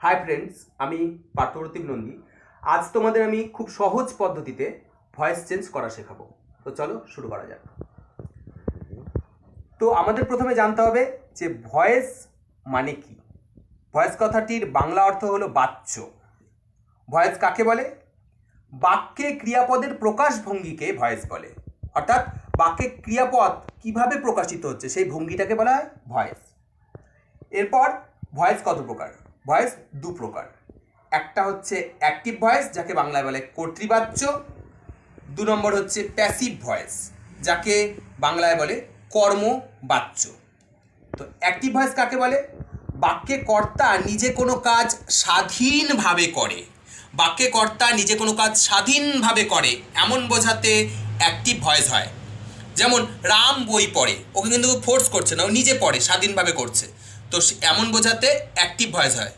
Hi friends, আমি পার্থপ্রতিম নন্দী। আজ তোমাদের আমি খুব সহজ পদ্ধতিতে ভয়েস চেঞ্জ করা শেখাবো। তো চলো শুরু করা যাক। তো আমাদের প্রথমে জানতে হবে যে ভয়েস মানে কি। ভয়েস কথাটির বাংলা অর্থ হলো বাচ্য। ভয়েস কাকে বলে? বাক্যে ক্রিয়াপদের প্রকাশভঙ্গিকে ভয়েস বলে। অর্থাৎ বাক্যে ক্রিয়াপদ কিভাবে প্রকাশিত হচ্ছে সেই ভঙ্গিটাকে বলা হয় ভয়েস। এরপর ভয়েস কত প্রকার? ভয়েস দু প্রকার। একটা হচ্ছে অ্যাক্টিভ ভয়েস, যাকে বাংলায় বলে কর্তৃবাচ্য। 2 নম্বর হচ্ছে প্যাসিভ ভয়েস, যাকে বাংলায় বলে কর্মবাচ্য। তো অ্যাক্টিভ ভয়েস কাকে বলে? বাক্যে কর্তা নিজে কোনো কাজ স্বাধীনভাবে করে। বাক্যে কর্তা নিজে কোনো কাজ স্বাধীনভাবে করে এমন বোঝাতে অ্যাক্টিভ ভয়েস হয়। যেমন রাম বই পড়ে, ওকে কিন্তু ফোর্স করছে না, ও নিজে পড়ে, স্বাধীনভাবে করছে। তো এমন বোঝাতে অ্যাক্টিভ ভয়েস হয়।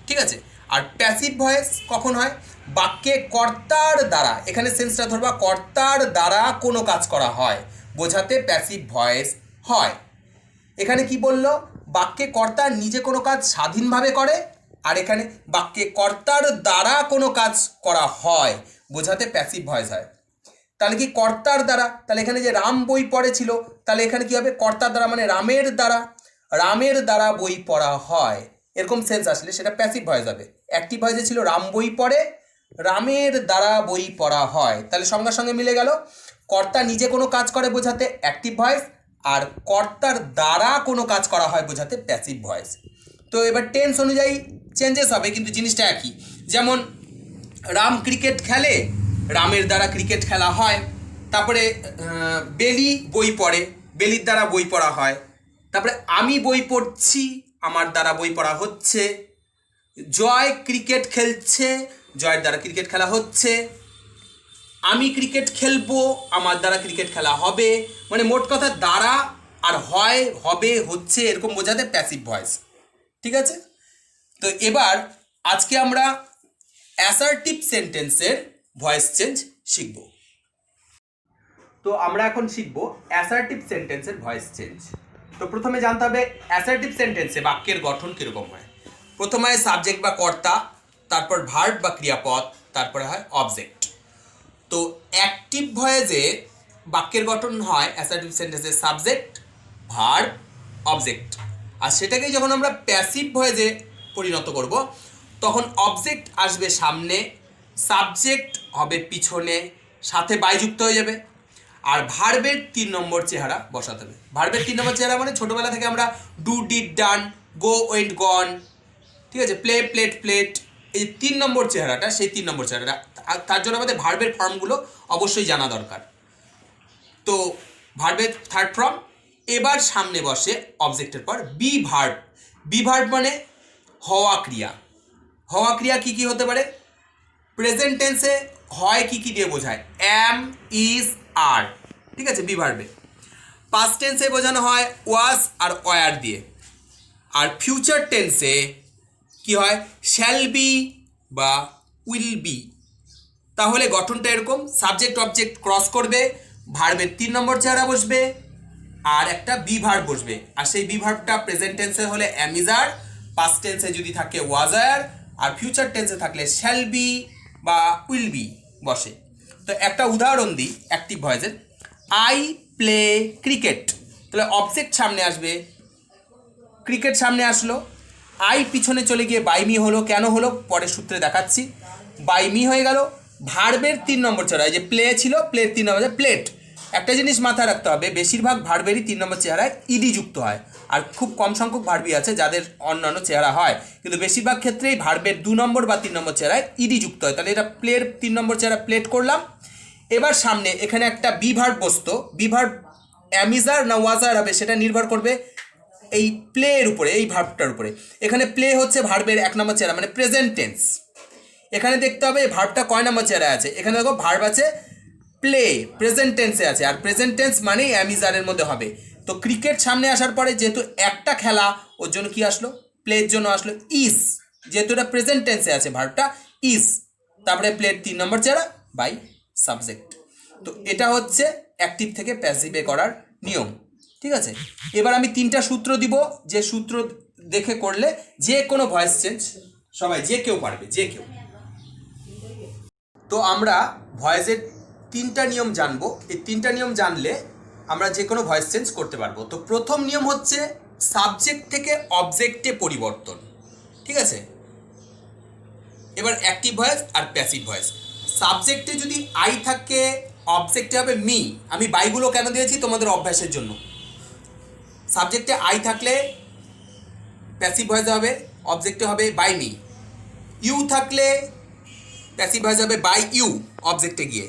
ঠিক আছে। আর প্যাসিভ ভয়েস কখন হয়? বাক্যে কর্তার দ্বারা, এখানে সেন্সটা ধরবা, কর্তার দ্বারা কোনো কাজ করা হয় বোঝাতে প্যাসিভ ভয়েস হয়। এখানে কি বলল? বাক্যে কর্তা নিজে কোনো কাজ স্বাধীনভাবে করে, আর এখানে বাক্যে কর্তার দ্বারা কোনো কাজ করা হয় বোঝাতে প্যাসিভ ভয়েস হয়। তাহলে কি কর্তার দ্বারা? তাহলে এখানে যে রাম বই পড়েছিল, তাহলে এখানে কি হবে? কর্তার দ্বারা মানে রামের দ্বারা। রামের দ্বারা বই পড়া হয়, এরকম সেন্স আসলে সেটা প্যাসিভ ভয়েস হবে। অ্যাক্টিভ ভয়েসে ছিল রাম বই পড়ে, রামের দ্বারা বই পড়া হয়, তাহলে সঙ্গে সঙ্গে মিলে গেল। কর্তা নিজে কোনো কাজ করে বোঝাতে অ্যাক্টিভ ভয়েস, আর কর্তার দ্বারা কোনো কাজ করা হয় বোঝাতে প্যাসিভ ভয়েস। তো এবার টেন্স অনুযায়ী চেঞ্জেস হবে, কিন্তু জিনিসটা একই। যেমন রাম ক্রিকেট খেলে, রামের দ্বারা ক্রিকেট খেলা হয়। তারপরে বেলি বই পড়ে, বেলির দ্বারা বই পড়া হয়। তারপরে আমি বই পড়ছি, আমার দ্বারা বই পড়া হচ্ছে। জয় ক্রিকেট খেলছে, জয়ের দ্বারা ক্রিকেট খেলা হচ্ছে। আমি ক্রিকেট খেলবো, আমার দ্বারা ক্রিকেট খেলা হবে। মানে মোট কথা দ্বারা আর হয়, হবে, হচ্ছে, এরকম বোঝাতে প্যাসিভ ভয়েস। ঠিক আছে। তো এবার আজকে আমরা অ্যাসার্টিভ সেন্টেন্সের ভয়েস চেঞ্জ শিখব। তো আমরা এখন শিখব অ্যাসার্টিভ সেন্টেন্সের ভয়েস চেঞ্জ। তো প্রথমে জানতে হবে অ্যাসার্টিভ সেন্টেন্সে বাক্যের গঠন কীরকম হয়। প্রথমে হয় সাবজেক্ট বা কর্তা, তারপর ভার্ব বা ক্রিয়াপদ, তারপরে হয় অবজেক্ট। তো অ্যাক্টিভ ভয়েসে বাক্যের গঠন হয় অ্যাসার্টিভ সেন্টেন্সে সাবজেক্ট, ভার্ব, অবজেক্ট। আর সেটাকেই যখন আমরা প্যাসিভ ভয়েসে পরিণত করব, তখন অবজেক্ট আসবে সামনে, সাবজেক্ট হবে পিছনে, সাথে বাই যুক্ত হয়ে যাবে, আর ভার্বের 3 নম্বর চেহারা বসাতে হবে। ভার্বের 3 নম্বর চেহারা মানে ছোটোবেলা থেকে আমরা do, did, done, go, went, gone, ঠিক আছে, প্লে, প্লেট, প্লেট, এই 3 নম্বর চেহারাটা, সেই 3 নম্বর চেহারাটা। তার জন্য আমাদের ভার্বের ফর্মগুলো অবশ্যই জানা দরকার। তো ভার্বের থার্ড ফর্ম। এবার সামনে বসে অবজেক্টের পর বি ভার্ব। বি ভার্ব মানে হওয়া ক্রিয়া। হওয়া ক্রিয়া কি কি হতে পারে? প্রেজেন্ট টেন্সে হয় কি কি দিয়ে বোঝায়? অ্যাম, ইজ, আর। ঠিক আছে, বি ভার্বে। পাস্ট টেন্সে বোঝানো হয় ওয়াজ আর ওয়ার দিয়ে। আর ফিউচার টেন্সে কি হয়? শ্যাল বি বা উইল বি। তাহলে গঠনটা এরকম, সাবজেক্ট অবজেক্ট ক্রস করবে, ভার্বের 3 নম্বর চেহারা বসবে, আর একটা বি ভার্ব বসবে। আর সেই বি ভার্বটা প্রেজেন্ট টেন্সে হলে অ্যাম, ইজ, আর, পাস্ট টেন্সে যদি থাকে ওয়াজ, আর, আর ফিউচার টেন্সে থাকলে শ্যাল বি বা উইল বি বসে। তো একটা উদাহরণ দিই অ্যাক্টিভ ভয়েসের। আই প্লে ক্রিকেট, তাহলে অবজেক্ট সামনে আসবে, ক্রিকেট সামনে আসলো, আই পিছনে চলে গিয়ে বাই মি হলো। কেন হলো পরের সূত্রে দেখাচ্ছি। বাই মি হয়ে গেল। ভার্বের 3 নম্বর চেহারা, এই যে প্লে ছিল, প্লের 3 নম্বর প্লেট। একটা জিনিস মাথায় রাখতে হবে, বেশিরভাগ ভার্বেরই 3 নম্বর চেহারায় ইডি যুক্ত হয়, আর খুব কম সংখ্যক ভার্বই আছে যাদের অন্যান্য চেহারা হয়, কিন্তু বেশিরভাগ ক্ষেত্রেই ভার্বের 2 নম্বর বা 3 নম্বর চেহারায় ইডি যুক্ত হয়। তাহলে এটা প্লের 3 নম্বর চেহারা প্লেট করলাম। এবার সামনে এখানে একটা বি ভার্ব বসতো। বি ভার্ব অ্যামিজার না ওয়াজার হবে সেটা নির্ভর করবে এই প্লে এর উপরে, এই ভার্বটার উপরে। এখানে প্লে হচ্ছে ভার্বের 1 নম্বর চেহারা মানে প্রেজেন্ট টেন্স। এখানে দেখতে হবে ভার্বটা কয় নম্বর চেহারায় আছে। এখানে দেখো ভার্ব আছে প্লে, প্রেজেন্ট টেন্সে আছে, আর প্রেজেন্ট টেন্স মানেই অ্যামিজারের মধ্যে হবে। তো ক্রিকেট সামনে আসার পরে যেহেতু একটা খেলা, ওর জন্য কি আসলো? প্লের জন্য আসলো ইজ, যেহেতু এটা প্রেজেন্ট টেন্সে আছে ভার্বটা ইজ। তারপরে প্লের 3 নম্বর চেহারা বাই সাবজেক্ট। তো এটা হচ্ছে অ্যাক্টিভ থেকে প্যাসিভে করার নিয়ম। ঠিক আছে। এবার আমি 3টা সূত্র দিব, যে সূত্র দেখে করলে যে কোনো ভয়েস চেঞ্জ সবাই, যে কেউ পারবে, যে কেউ। তো আমরা ভয়েসের 3টা নিয়ম জানবো। এই 3টা নিয়ম জানলে আমরা যে কোনো ভয়েস চেঞ্জ করতে পারবো। তো প্রথম নিয়ম হচ্ছে সাবজেক্ট থেকে অবজেক্টে পরিবর্তন, ঠিক আছে? এবার অ্যাক্টিভ ভয়েস আর প্যাসিভ ভয়েস। সাবজেক্টে যদি আই থাকে, অবজেক্টে হবে মি। আমি বাইগুলো কেন দিয়েছি? তোমাদের অভ্যাসের জন্য। সাবজেক্টে আই থাকলে প্যাসিভ ভয়েস হবে, অবজেক্টে হবে বাই মি। ইউ থাকলে প্যাসিভ ভয়েস হবে বাই ইউ, অবজেক্টে গিয়ে।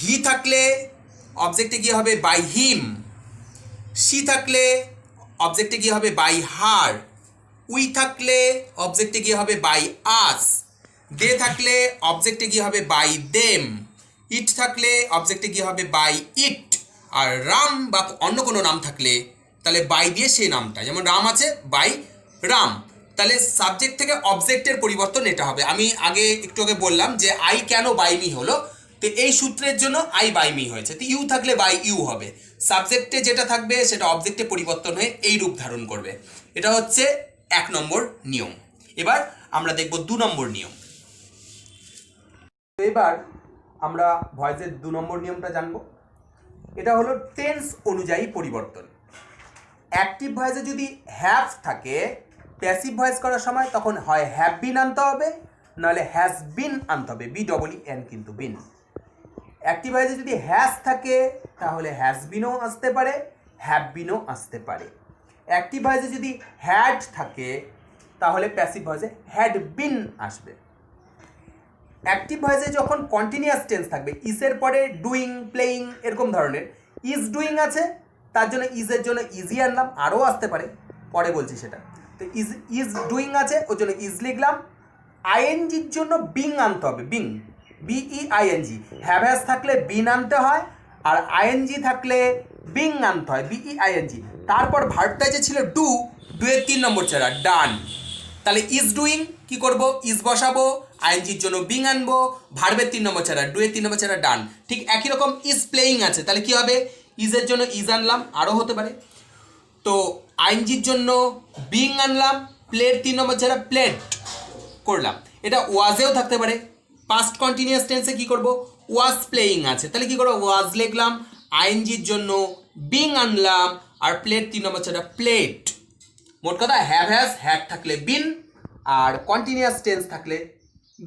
হি থাকলে অবজেক্টে গিয়ে হবে বাই হিম। শি থাকলে অবজেক্টে গিয়ে হবে বাই হার। উই থাকলে অবজেক্টে গিয়ে হবে বাই আস। দে থাকলে অবজেক্টে গিয়ে হবে বাই দেম। ইট থাকলে অবজেক্টে গিয়ে হবে বাই ইট। আর রাম বা অন্য কোনো নাম থাকলে তাহলে বাই দিয়ে সেই নামটা, যেমন রাম আছে বাই রাম। তাহলে সাবজেক্ট থেকে অবজেক্টের পরিবর্তন এটা হবে। আমি একটু আগে বললাম যে আই কেন বাই মি হলো, তো এই সূত্রের জন্য আই বাই মি হয়েছে। তো ইউ থাকলে বাই ইউ হবে। সাবজেক্টে যেটা থাকবে সেটা অবজেক্টে পরিবর্তন হয়ে এই রূপ ধারণ করবে। এটা হচ্ছে 1 নম্বর নিয়ম। এবার আমরা দেখব 2 নম্বর নিয়ম। এবার আমরা ভয়েসের 2 নম্বর নিয়মটা জানবো। এটা হলো টেন্স অনুযায়ী পরিবর্তন। অ্যাক্টিভ ভয়েসে যদি হ্যাভ থাকে, প্যাসিভ ভয়েস করার সময় তখন হয় হ্যাভ বিন আনতে হবে, নাহলে হ্যাজ বিন আনতে হবে, BEEN কিন্তু বিন। অ্যাক্টিভ ভয়েসে যদি হ্যাজ থাকে তাহলে হ্যাজ বিনও আসতে পারে, হ্যাভ বিনও আসতে পারে। অ্যাক্টিভ ভয়েসে যদি হ্যাড থাকে তাহলে প্যাসিভ ভয়েসে হ্যাড বিন আসবে। অ্যাক্টিভ ভয়েসে যখন কন্টিনিউয়াস টেন্স থাকবে, ইসের পরে ডুইং, প্লেইং এরকম ধরনের, ইজ ডুইং আছে তার জন্য ইজের জন্য ইজি আনলাম, আরও আসতে পারে, পরে বলছি সেটা। তো ইজ ডুইং আছে ওর জন্য ইজ লিখলাম। আইএনজির জন্য বিং আনতে হবে, বিং, BEING। হ্যাভ হ্যাজ থাকলে বিন আনতে হয়, আর আইএনজি থাকলে বিং আনতে হয়, BEING। তারপর ভার্বটা যে ছিল ডু, ডুয়ের 3 নম্বর ছাড়া ডান। তাহলে ইজ ডুইং কি করব? ইজ বসাবো, আইএনজির জন্য বিং আনবো, ভার্বের 3 নম্বর ছাড়া, ডুয়ের 3 নম্বর ছাড়া ডান। ঠিক একই রকম ইজ প্লেইং আছে, তাহলে কি হবে? ইজের জন্য ইজ আনলাম, আরও হতে পারে। তো আইএনজির জন্য বিং আনলাম, প্লের 3 নম্বর ছাড়া প্লেড করলাম। এটা ওয়াজেও থাকতে পারে। পাস্ট কন্টিনিউয়াস টেন্সে কি করব? ওয়াজ প্লেইং আছে, তাহলে কি করব? ওয়াজ লিখলাম, আইএনজির জন্য বিং আনলাম, আর প্লেট 3 নম্বর ছাড়া প্লেট। মোট কথা হ্যাভ হ্যাজ, হ্যাড থাকলে বিন, আর কন্টিনিউয়াস টেন্স থাকলে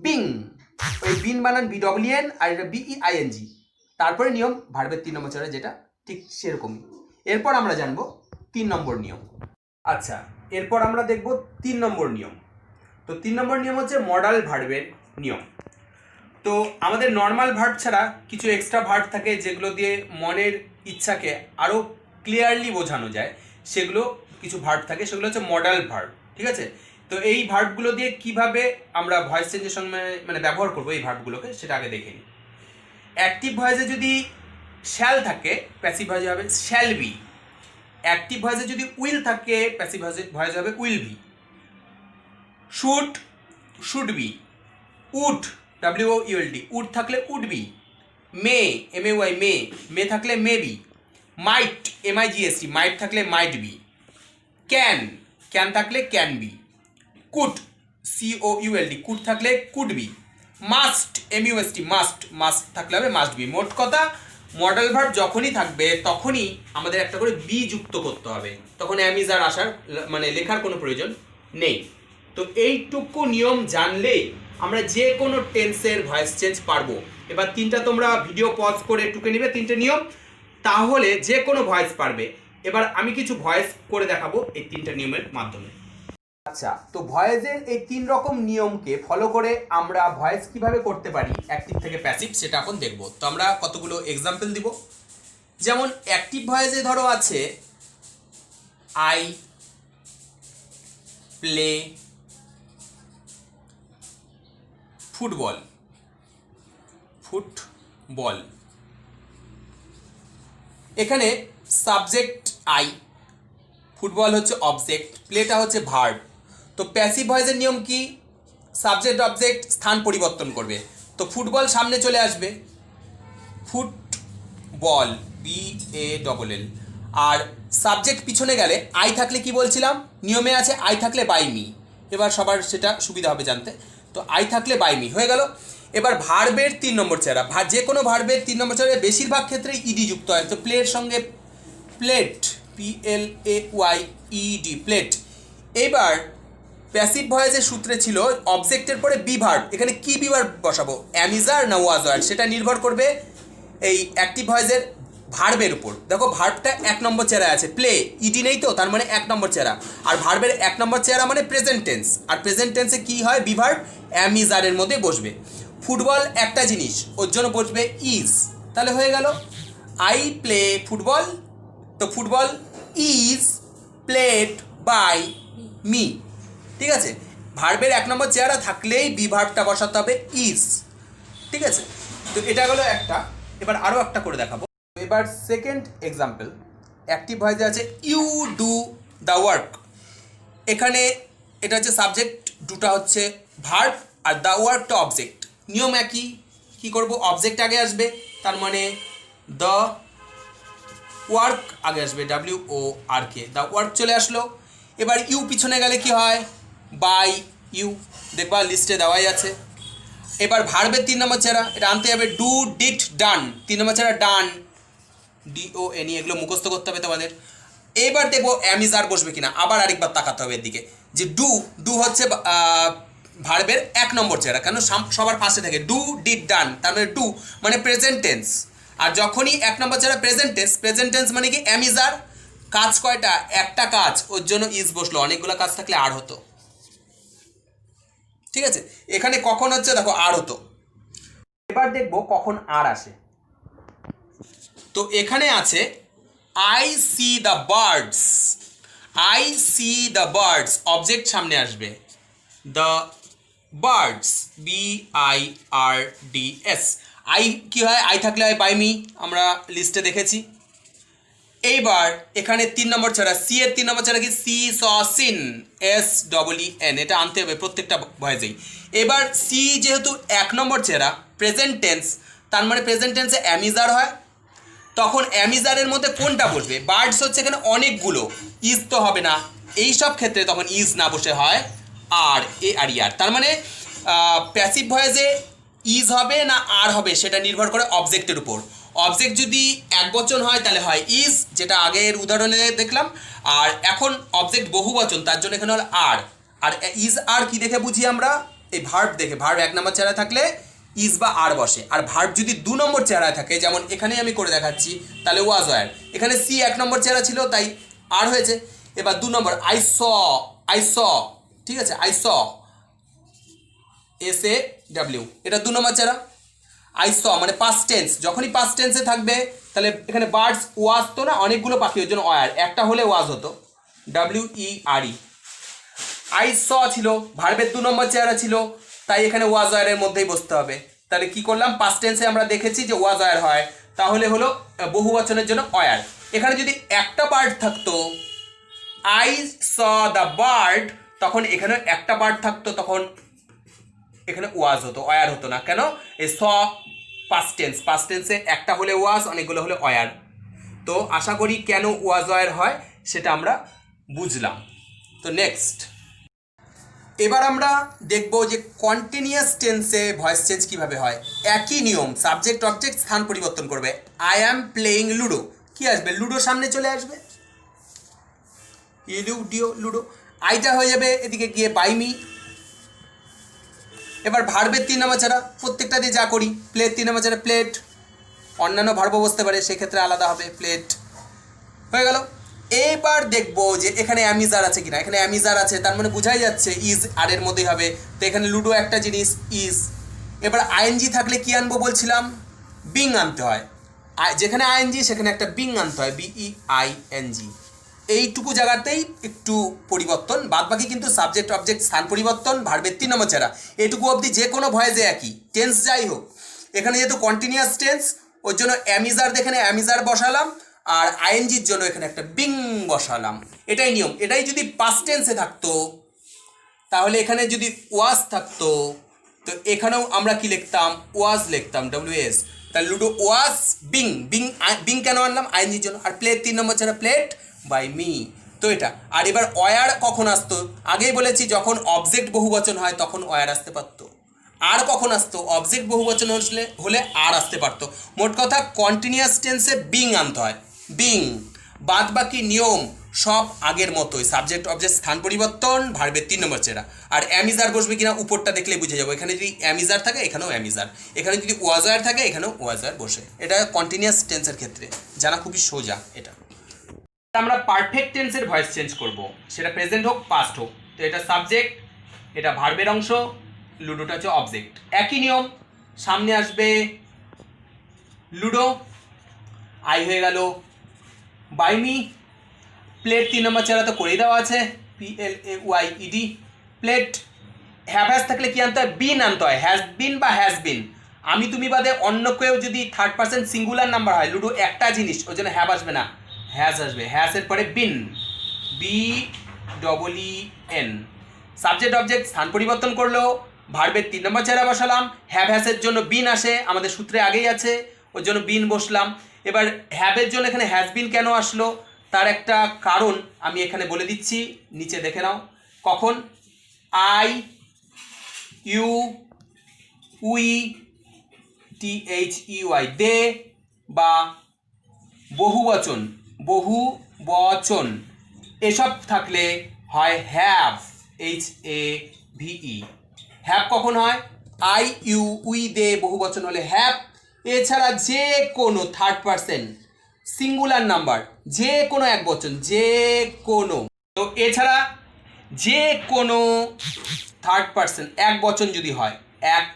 বিং। ওই বিন বানান BEEN, আর এটা BEING। তারপরে নিয়ম ভার্বের 3 নম্বর ছাড়া, যেটা ঠিক সেরকমই। এরপর আমরা জানবো 3 নম্বর নিয়ম। আচ্ছা, এরপর আমরা দেখব 3 নম্বর নিয়ম। তো 3 নম্বর নিয়ম হচ্ছে মডাল ভার্বের নিয়ম। তো আমাদের নর্মাল ভার্ব ছাড়া কিছু এক্সট্রা ভার্ব থাকে যেগুলো দিয়ে মনের ইচ্ছাকে আরও ক্লিয়ারলি বোঝানো যায়, সেগুলো কিছু ভার্ব থাকে, সেগুলো হচ্ছে মডাল ভার্ব, ঠিক আছে? তো এই ভার্বগুলো দিয়ে কিভাবে আমরা ভয়েস চেঞ্জের সময় মানে ব্যবহার করবো এই ভার্বগুলোকে, সেটা আগে দেখে নিই। অ্যাক্টিভ ভয়েসে যদি শ্যাল থাকে, প্যাসিভ ভয়েসে হবে শ্যাল বি। অ্যাক্টিভ ভয়েসে যদি উইল থাকে, প্যাসিভ ভয়েসে হবে will be. Should, should be. Would, WOULD, would থাকলে would be. May, MAY, may, may থাকলে may be. Might, MIGST, might থাকলে মাইট বি। ক্যান, ক্যান থাকলে can be. Could, COULD, could থাকলে could be. Must, MUST, must, must থাকলে হবে must be. মোট কথা modal verb যখনই থাকবে তখনই আমাদের একটা করে বি যুক্ত করতে হবে, তখন অ্যামিজ আর আসার মানে লেখার কোনো প্রয়োজন নেই। তো এইটুকু নিয়ম জানলে আমরা যে কোনো টেন্সের ভয়েস চেঞ্জ পারবো। এবার 3টা তোমরা ভিডিও পজ করে টুকে নিবে, 3টে নিয়ম, তাহলে যে কোনো ভয়েস পারবে। এবার আমি কিছু ভয়েস করে দেখাবো এই 3টা নিয়মের মাধ্যমে। আচ্ছা, তো ভয়েসের এই 3 রকম নিয়মকে ফলো করে আমরা ভয়েস কিভাবে করতে পারি অ্যাক্টিভ থেকে প্যাসিভ, সেটা এখন দেখব। তো আমরা কতগুলো এক্সাম্পল দিব। যেমন অ্যাক্টিভ ভয়েসে ধরো আছে আই প্লে ফুটবল, ফুটবল। এখানে সাবজেক্ট আই, ফুটবল হচ্ছে অবজেক্ট, প্লেটা হচ্ছে ভার্ব। তো প্যাসিভ ভয়েসের নিয়ম কি? সাবজেক্ট অবজেক্ট স্থান পরিবর্তন করবে। তো ফুটবল সামনে চলে আসবে, ফুটবল, BALL। আর সাবজেক্ট পিছনে গেলে আই থাকলে কি বলছিলাম? নিয়মে আছে আই থাকলে বাই মি। এবার সবার সেটা সুবিধা হবে জানতে। তো আই থাকলে বাই মি হয়ে গেল। এবার ভার্বের 3 নম্বর চেহারা, যে কোনো ভার্বের 3 নম্বর চেহারা বেশিরভাগ ক্ষেত্রে ইডি যুক্ত হয়। তো প্লের সঙ্গে প্লেট, PLAYED, প্লেট। এইবার প্যাসিভ ভয়েসের সূত্রে ছিল অবজেক্টের পরে বি ভার্ব, এখানে কি বি ভার্ব বসাবো, অ্যামিজার না ওয়াজ ওয়ার, সেটা নির্ভর করবে এই অ্যাক্টিভ ভয়েসের ভার্বের উপর। দেখো ভার্বটা 1 নম্বর চেহারা আছে, প্লে, ইডি নেই তো, তার মানে 1 নম্বর চেহারা। আর ভার্বের 1 নম্বর চেহারা মানে প্রেজেন্ট টেন্স, আর প্রেজেন্ট টেন্সে কী হয়, বি ভার্ব অ্যামিজারের মধ্যে বসবে। ফুটবল একটা জিনিস, ওর জন্য বসবে ইজ, তাহলে হয়ে গেল আই প্লে ফুটবল। তো football is played by me, ঠিক আছে। ভার্বের 1 নম্বর চেহারা থাকলেই বি ভার্বটা বসাতে হবে ইজ, ঠিক আছে। তো এটা হলো একটা। এবার আরও একটা করে দেখাবো। এবার সেকেন্ড এক্সাম্পল, অ্যাক্টিভ ভয়েসে আছে ইউ ডু দ্য ওয়ার্ক। এখানে এটা হচ্ছে সাবজেক্ট, ডুটা হচ্ছে ভার্ব, আর দ্য ওয়ার্কটা অবজেক্ট। নিয়ম একই, কী করবো, অবজেক্ট আগে আসবে, তার মানে দ্য ওয়ার্ক আগে আসবে, WORK, দ্য ওয়ার্ক চলে আসলো। এবার ইউ পিছনে গেলে কি হয়, বাই ইউ, দেখবা লিস্টে দেওয়াই আছে। এবার ভার্বের 3 নম্বর চেহারা, এটা আনতে হবে, ডু ডিড ডান, 3 নম্বর চেহারা ডান, DONE, এগুলো মুখস্থ করতে হবে তোমাদের। এইবার দেখবো অ্যামিজার বসবে কিনা, আবার আরেকবার তাকাতে হবে এদিকে, যে ডু হচ্ছে ভার্বের 1 নম্বর চেহারা, কেন সবার ফার্স্টে থাকে, ডু ডিড ডান, তার মানে ডু মানে প্রেজেন্ট টেন্স। আর যখনই 1 নম্বর চেহারা প্রেজেন্ট টেন্স মানে কি অ্যামিজার। কাজ কয়টা, একটা কাজ, ওর জন্য ইজ বসলো, অনেকগুলো কাজ থাকলে আর হতো, ঠিক আছে। এখানে কখন হচ্ছে দেখো আর হতো। এবার দেখবো কখন আর আসে। তো এখানে আছে I C the birds, I C the birds, object সামনে আসবে, দ্য বার্ডস, BIRDS। আই কি হয়, আই থাকলে হয় বাই মি, আমরা লিস্টে দেখেছি। এইবার এখানে 3 নম্বর ছাড়া, সি এর 3 নম্বর ছাড়া কি, সি স সিন, SEEN, এটা আনতে হবে প্রত্যেকটা ভয়েসেই। এবার সি যেহেতু 1 নম্বর চেহারা প্রেজেন্ট টেন্স, তার মানে প্রেজেন্ট টেন্সে অ্যামিজার হয়, তখন অ্যামিজারের মধ্যে কোনটা বসবে, বার্ডস হচ্ছে এখানে অনেকগুলো, ইজ তো হবে না, এই সব ক্ষেত্রে তখন ইজ না বসে হয় আর, ARER। তার মানে প্যাসিভ ভয়েসে ইজ হবে না আর হবে সেটা নির্ভর করে অবজেক্টের উপর। অবজেক্ট যদি একবচন হয় তাহলে হয় ইজ, যেটা আগের উদাহরণে দেখলাম। আর এখন অবজেক্ট বহুবচন, তার জন্য এখানে হলো আর। আর ইজ আর কি দেখে বুঝি আমরা, এই ভার্ব দেখে, ভার্ব 1 নম্বর চেহারা থাকলে ইজ বা আর বসে। আর ভার্ব যদি 2 নম্বর চেহারায় থাকে, যেমন এখানে আমি করে দেখাচ্ছি, তাহলে ওয়াজ ওয়ার। এখানে সি 1 নম্বর চেহারা ছিল তাই আর হয়েছে। এবার 2 নম্বর, আই স, ঠিক আছে, আই স, SAW, এটা 2 নম্বর চেহারা। আই স মানে পাস্ট টেন্স, যখনই পাস্ট টেন্সে থাকবে তাহলে এখানে বার্ডস ওয়াজ তো না, অনেকগুলো পাখি, ওই জন্য ওয়ার, একটা হলে ওয়াজ হতো, WERE। আই স ছিল, ভার্বের 2 নম্বর চেহারা ছিল, তাই এখানে ওয়াজ ওয়ারের মধ্যেই বসতে হবে। তাহলে কি করলাম, পাস্ট টেন্সে আমরা দেখেছি যে ওয়াজ ওয়ার হয়, তাহলে হলো বহুবচনের জন্য ওয়ার। এখানে যদি একটা বার্ড থাকতো, আই স দ্য বার্ড, তখন এখানে একটা বার্ড থাকতো, তখন এখানে ওয়াজ হতো, ওয়ার হতো না। কেন, এই স পাস্ট টেন্সে একটা হলে ওয়াজ, অনেকগুলো হলে ওয়ার। তো আশা করি কেন ওয়াজ ওয়ার হয় সেটা আমরা বুঝলাম। তো নেক্সট এবার আমরা দেখব যে কন্টিনিউয়াস টেন্সে ভয়েস চেঞ্জ কিভাবে হয়। একই নিয়ম, সাবজেক্ট অবজেক্ট স্থান পরিবর্তন করবে। আই অ্যাম প্লেয়িং লুডো, কি আসবে, লুডো সামনে চলে আসবে, লুডো, আইটা হয়ে যাবে এদিকে গিয়ে বাই মি। এবার ভার্বের 3 নম্বর ছাড়া প্রত্যেকটা দিয়ে যা করি, প্লেট 3 নম্বর ছাড়া প্লেট, অন্যান্য ভার্বও বসতে পারে, সেক্ষেত্রে আলাদা হবে, প্লেট হয়ে গেল। এবার দেখবো যে এখানে অ্যামিজার আছে কিনা, এখানে অ্যামিজার আছে, তার মানে বোঝাই যাচ্ছে ইজ আর এর মধ্যেই হবে। তো এখানে লুডো একটা জিনিস, ইজ। এবার আইএনজি থাকলে কি আনবো বলছিলাম, বিং আনতে হয়, যেখানে আইএনজি সেখানে একটা বিং আনতে হয়, BEING। এইটুকু জায়গাতেই একটু পরিবর্তন, বাদবাকি কিন্তু সাবজেক্ট অবজেক্ট স্থান পরিবর্তন, ভার্বের 3 নম্বর ছাড়া এটুকু অবধি যে কোনো ভয়েসে একই, টেন্স যাই হোক। এখানে যেহেতু কন্টিনিউয়াস টেন্স, ওর জন্য অ্যামিজার দেখে অ্যামিজার বসালাম, আর আইএনজির জন্য এখানে একটা বিং বসালাম, এটাই নিয়ম। এটাই যদি পাস্ট টেন্সে থাকতো, তাহলে এখানে যদি ওয়াজ থাকতো, তো এখানেও আমরা কি লিখতাম, ওয়াজ লিখতাম, WS। তাহলে লুডো ওয়াজ বিং, বিং কেন আনলাম, আইএনজির জন্য। আর প্লেট 3 নম্বর ছাড়া প্লেট বাই মি, তো এটা। আর এবার ওয়ার কখন আসতো, আগেই বলেছি যখন অবজেক্ট বহুবচন হয় তখন ওয়ার আসতে পারতো। আর কখন আসতো, অবজেক্ট বহুবচন হলে আর আসতে পারতো। মোট কথা কন্টিনিউয়াস টেন্সে বিং আনতে হয়, বিং। বাদ বাকি নিয়ম সব আগের মতোই, সাবজেক্ট অবজেক্ট স্থান পরিবর্তন, ভার্বের 3 নম্বর চেরা। আর অ্যামিজার বসবে কিনা উপরটা দেখলে বুঝে যাবো, এখানে যদি অ্যামিজার থাকে এখানেও অ্যামিজার, এখানে যদি ওয়াজার থাকে এখানেও ওয়াজার বসে। এটা কন্টিনিউয়াস টেন্সের ক্ষেত্রে জানা খুবই সোজা। এটা আমরা পারফেক্ট টেন্সের ভয়েস চেঞ্জ করব, সেটা প্রেজেন্ট হোক পাস্ট হোক। তো এটা সাবজেক্ট, এটা ভার্বের অংশ, লুডোটা হচ্ছে অবজেক্ট। একই নিয়ম, সামনে আসবে লুডো, আই হয়ে গেল বাই মি, প্লেট 3 নম্বর চেহারা তো করেই দেওয়া আছে, PLAYED, প্লেট। হ্যাভ হ্যাজ থাকলে কি আনতে হয়, বিন আনতে হয়, হ্যাজ বিন বা হ্যাজ বিন। আমি তুমি বাদে অন্য কেউ যদি থার্ড পার্সন সিঙ্গুলার নাম্বার হয়, লুডো একটা জিনিস, ওই জন্য হ্যাভ আসবে না, হ্যাজ আসবে। হ্যাজের পরে বিন, BEEN। সাবজেক্ট অবজেক্ট স্থান পরিবর্তন করলেও ভার্বের 3 নম্বর চেহারা বসালাম, হ্যাভ হ্যাজের জন্য বিন আসে, আমাদের সূত্রে আগেই আছে, ওর জন্য বিন বসলাম। এবার হ্যাভের জন্য এখানে হ্যাজ বিন কেন আসলো, তার একটা কারণ আমি এখানে বলে দিচ্ছি, নিচে দেখে নাও। কখন আই, ইউ, উই, THEY, দে বা বহুবচন, বহুবচন এসব থাকলে হয় হ্যাভ, HAVE। হ্যাভ কখন হয়, আই, ইউ, উই, দে বহুবচন হলে হ্যাভ। এছাড়া যে কোনো থার্ড পার্সন সিঙ্গুলার নাম্বার, যে কোনো এক বচন, যে কোনো, তো এছাড়া যে কোনো থার্ড পার্সন এক বচন যদি হয়, এক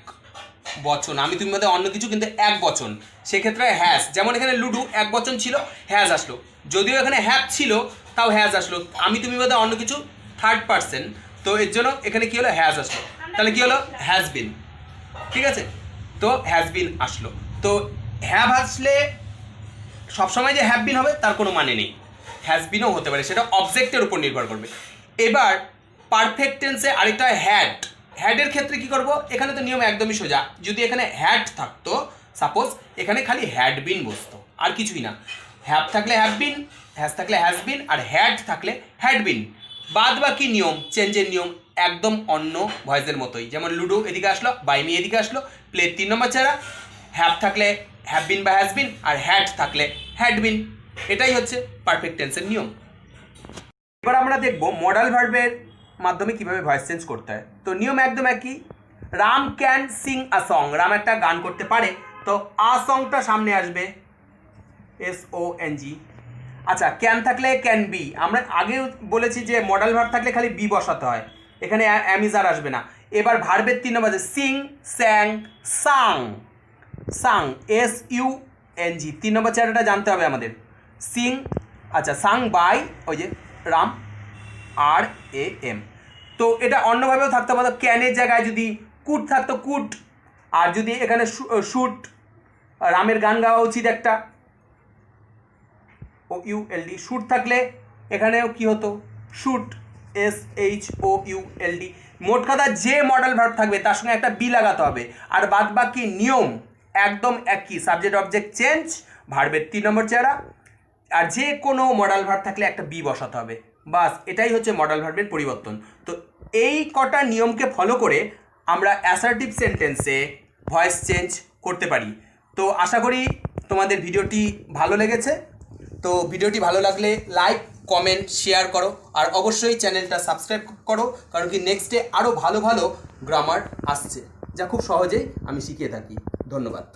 বচন, আমি তুমি মধ্যে অন্য কিছু কিন্তু এক বচন, সেক্ষেত্রে হ্যাজ। যেমন এখানে লুডু এক বচন ছিল, হ্যাজ আসলো, যদিও এখানে হ্যাভ ছিল তাও হ্যাজ আসলো। আমি তুমি মধ্যে অন্য কিছু থার্ড পার্সন, তো এর জন্য এখানে কি হলো, হ্যাজ আসলো। তাহলে কি হলো, হ্যাজ বিন। ঠিক আছে, তো হ্যাজ বিন আসলো। তো হ্যাভ আসলে সবসময় যে হ্যাভ বিন হবে তার কোনো মানে নেই, হ্যাজ বিনও হতে পারে, সেটা অবজেক্টের উপর নির্ভর করবে। এবার পারফেক্ট টেন্সে আরেকটা হ্যাড। হ্যাডের ক্ষেত্রে কি করব, এখানে তো নিয়ম একদমই সোজা, যদি এখানে হ্যাড থাকতো, সাপোজ এখানে খালি হ্যাড বিন বসতো, আর কিছুই না। হ্যাভ থাকলে হ্যাভ বিন, হ্যাজ থাকলে হ্যাজ বিন, আর হ্যাড থাকলে হ্যাড বিন। বাদ বাকি নিয়ম, চেঞ্জের নিয়ম একদম অন্য ভয়েসের মতোই। যেমন লুডো এদিকে আসলো, বাই মি এদিকে আসলো, প্লেট 3 নম্বর চেহারা, হ্যাভ থাকলে হ্যাভ বিন বা হ্যাজ বিন, আর হ্যাড থাকলে হ্যাড বিন। এটাই হচ্ছে পারফেক্ট টেন্সের নিয়ম। এবার আমরা দেখব মডাল ভার্বের মাধ্যমে কিভাবে ভয়েস চেঞ্জ করতে হয়। তো নিয়ম একদম একই, Ram can sing a song, Ram একটা গান করতে পারে, তো আ সংটা সামনে আসবে, SONG। আচ্ছা, ক্যান থাকলে ক্যান বি, আমরা আগেও বলেছি যে মডাল ভার্ব থাকলে খালি বি বসাতে হয়, এখানে অ্যামিজার আসবে না। এবার ভার্বের 3 নম্বর আছে সিং, স্যাং, সাং, সাং, SUNG। 3 নম্বর চেহারাটা জানতে হবে আমাদের, সিং। আচ্ছা, সাং বাই ওই যে রাম, RAM। তো এটা অন্যভাবেও থাকতে পারতো, ক্যানের জায়গায় যদি কুট থাকতো কুট, আর যদি এখানে শুট, রামের গান গাওয়া উচিত একটা, OULD, শুট থাকলে এখানেও কি হতো, শুট, SHOULD। মোট কথা যে মডেল ভার্ব থাকবে তার সঙ্গে একটা বি লাগাতে হবে, আর বাদ বাকি নিয়ম একদম একই, সাবজেক্ট অবজেক্ট চেঞ্জ, ভার্বের 3 নম্বর চেহারা, আর যে কোনো মডেল ভার্ব থাকলে একটা বি বসাতে হবে, বাস। এটাই হচ্ছে মডেল ভার্বের পরিবর্তন। তো এই কটা নিয়মকে ফলো করে আমরা অ্যাসার্টিভ সেন্টেন্সে ভয়েস চেঞ্জ করতে পারি। তো আশা করি তোমাদের ভিডিওটি ভালো লেগেছে। তো ভিডিওটি ভালো লাগলে লাইক, কমেন্ট, শেয়ার করো, আর অবশ্যই চ্যানেলটা সাবস্ক্রাইব করো, কারণ কি নেক্সটে আরও ভালো ভালো গ্রামার আসছে, যা খুব সহজেই আমি শিখিয়ে থাকি। ধন্যবাদ।